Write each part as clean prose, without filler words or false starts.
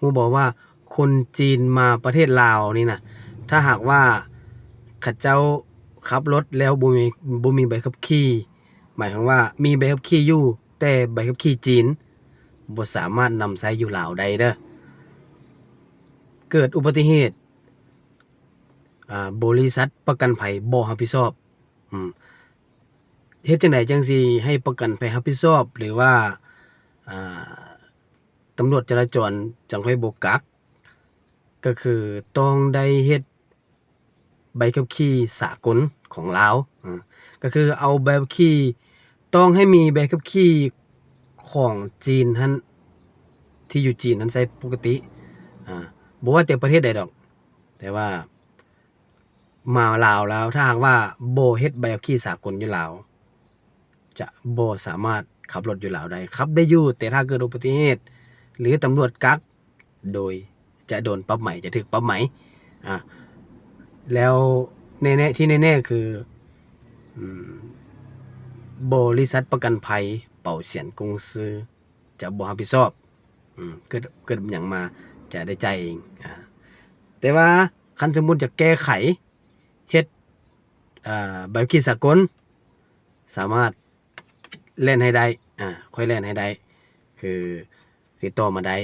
ฮู้บ่ว่าคนจีนมาประเทศลาวนี่น่ะถ้าหากว่าเขาเจ้าขับรถแล้วบ่มีใบขับขี่หมายความว่ามีใบขับขี่อยู่แต่ใบขับขี่จีนบ่สามารถนำใช้อยู่ลาวได้เด้อเกิดอุบัติเหตุบริษัทประกันภัยบ่รับผิดชอบอืมเฮ็ดจังไดจังสิให้ประกันภัยรับผิดชอบหรือว่าอ่าตำรวจจราจรจังค่อยบ่กักก็คือต้องได้เฮ็ดใบขับขี่สากลของลาวก็คือเอาใบขับขี่ต้องให้มีใบขับขี่ของจีนหั้นที่อยู่จีนนั้นใช้ปกติบ่ว่าแต่ประเทศใดดอกแต่ว่ามาลาวแล้วถ้าหากว่าบ่เฮ็ดใบขับขี่สากลอยู่ลาวจะบ่สามารถขับรถอยู่ลาวได้ขับได้อยู่แต่ถ้าเกิดอุบัติเหตุหรือตำรวจกักโดยจะโดนปรับใหม่จะถูกปรับใหม่แล้วแน่ๆที่แน่ๆคือบริษัทประกันภัยเป่าเสียนกงซื้อจะบ่รับผิดชอบเกิดหยังมาจะได้จ่ายเองแต่ว่าคันสมมุติจะแก้ไขเฮ็ดใบขับขี่สากลสามารถแล่นให้ได้ค่อยแล่นให้ได้คือติดต่อมาได้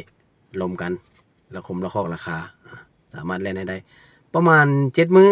ลมกันระคมระคอกราคาสามารถแล่นให้ได้ประมาณ7มื้อ